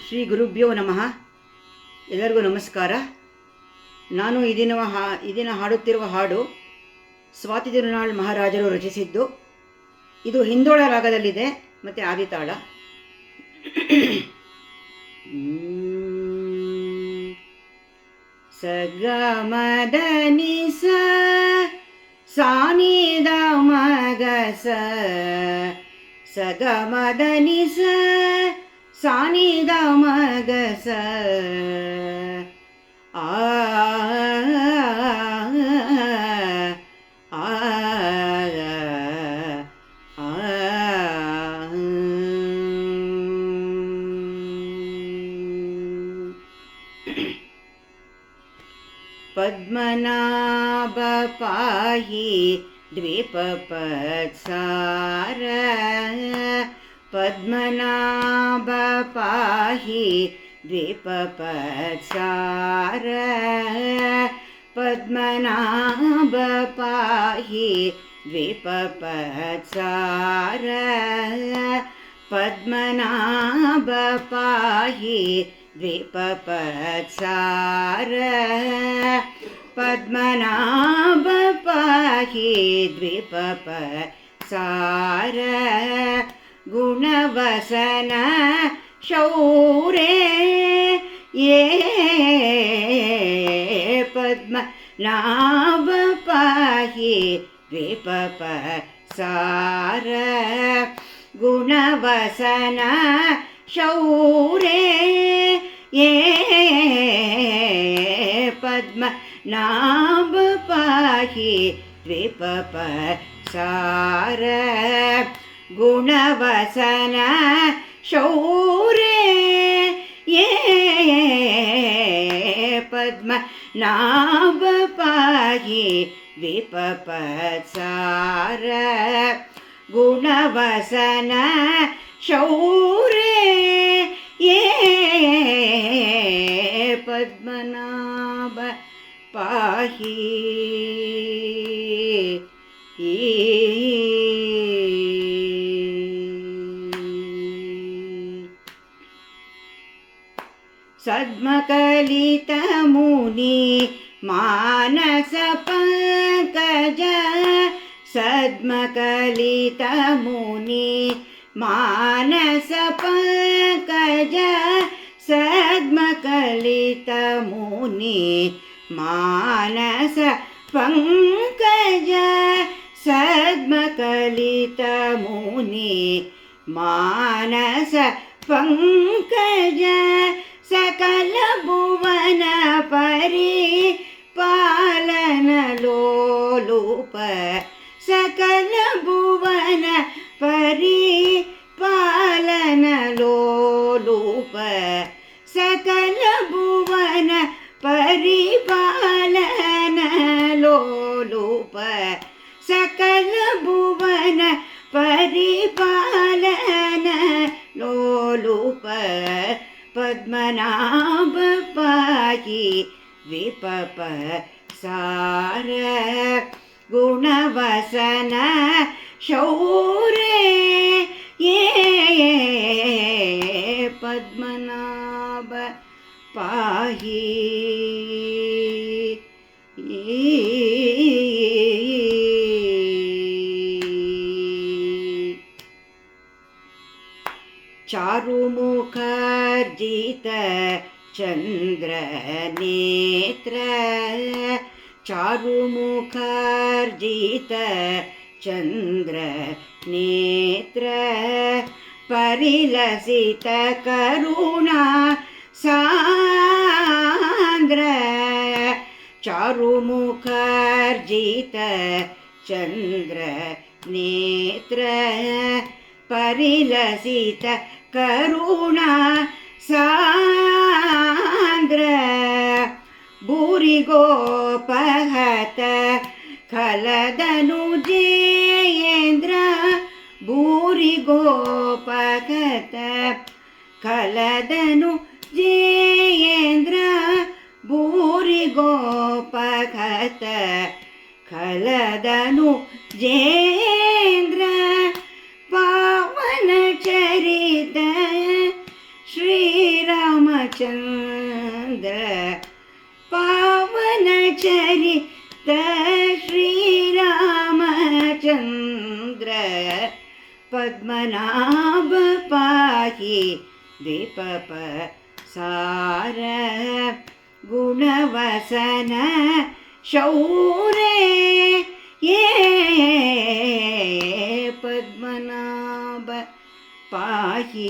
ಶ್ರೀ ಗುರುಭ್ಯೋ ನಮಃ. ಎಲ್ಲರಿಗೂ ನಮಸ್ಕಾರ. ನಾನು ಈ ದಿನ ಹಾಡುತ್ತಿರುವ ಹಾಡು ಸ್ವಾತಿ ತಿರುನಾಳ್ ಮಹಾರಾಜರು ರಚಿಸಿದ್ದು. ಇದು ಹಿಂದೋಳ ರಾಗದಲ್ಲಿದೆ ಮತ್ತು ಆದಿತಾಳ. ಸಗಮದನಿ ಸಾನಿದ ಮಗಸ ಸಗಮದನಿ ಸಾನಿದ ಮಗಸ ಆ ಪದ್ಮನಾಭ ಪಾಹಿ ದ್ವಿಪಪತ್ಸಾರ ಪದ್ಮನಾಭ ಪಾಹಿ ದ್ವಿಪಪತ್ಸಾರ ಪದ್ಮನಾಭ ಪಾಹಿ ದ್ವಿಪಪತ್ಸಾರ ಪದ್ಮನಾಭ ಪಾಹಿ ದ್ವಿಪಪತ್ಸಾರ ಪದ್ಮನಾಭ ಪಾಹಿ ದ್ವಿಪಪತ್ಸಾರ ಗುಣವಸನ ಶೌರೇ ಪದ್ಮನಾಭ ಪಾಹಿ ದ್ವಿಪಪತ್ಸಾರ ಗುಣವಸನ ಶೌರೇ ಪದ್ಮನಾಭ ಪಾಹಿ ದ್ವಿಪಪತ್ಸಾರ ಗುಣವಸನ ಶೌರೇ ಪದ್ಮನಾಭ ಪಾಹಿ ದ್ವಿಪಪತ್ಸಾರ ಗುಣವಸನ ಶೌರೇ ಪದ್ಮನಾಭ ಪಾಹಿ ಸದ್ಮಕಲಿತ ಮುನಿ ಮಾನಸ ಪಂಕಜ ಸದ್ಮಕಲಿತ ಮುನಿ ಮಾನಸ ಪಂಕಜ ಸದ್ಮಕಲಿತ ಮುನಿ ಮಾನಸ ಪಂಕಜ ಸದ್ಮಕಲಿತ ಮುನಿ ಮಾನಸ ಪಂಕಜ ಸಕಲ ಭುವನ ಪರಿಪಾಲನ ಲೋಲೂಪ ಸಕಲ ಭುವನ ಪರಿಪಾಲನ ಲೋಲೂಪ ಸಕಲ ಭುವನ ಪರಿಪಾಲನ ಲೋಲೂಪ ಸಕಲ ಭುವನ ಪರಿಪಾಲನ ಲೋಲೂಪ ಪದ್ಮನಾಭ ಪಾಹಿ ದ್ವಿಪಪತ್ಸಾರ ಗುಣವಸನ ಶೌರೇ ಪದ್ಮನಾಭ ಪಾಹಿ ಚಾರುಮುಖರ್ಜಿತ ಚಂದ್ರ ನೇತ್ರ ಚಾರುಮುಖರ್ಜಿತ ಚಂದ್ರ ನೇತ್ರ ಪರಿಲಸಿತ ಕರುಣಾ ಸಾಂದ್ರ ಚಾರುಮುಖರ್ಜಿತ ಚಂದ್ರ ನೇತ್ರ ಪರಿಲಸಿತ ಕರುಣಾ ಸಾಂದ್ರ ಭೂರಿಗೋಪಹತ ಖಲದನುಜೇಂದ್ರ ಭೂರಿಗೋಪಹತ ಖಲದನುಜೇಂದ್ರ ಭೂರಿಗೋಪಹತ ಖಲದನುಜೇಂದ್ರ ಪಾ पद्मनाभ पाहि द्विपप सार गुणवसन शौरे ये पद्मनाभ पाहि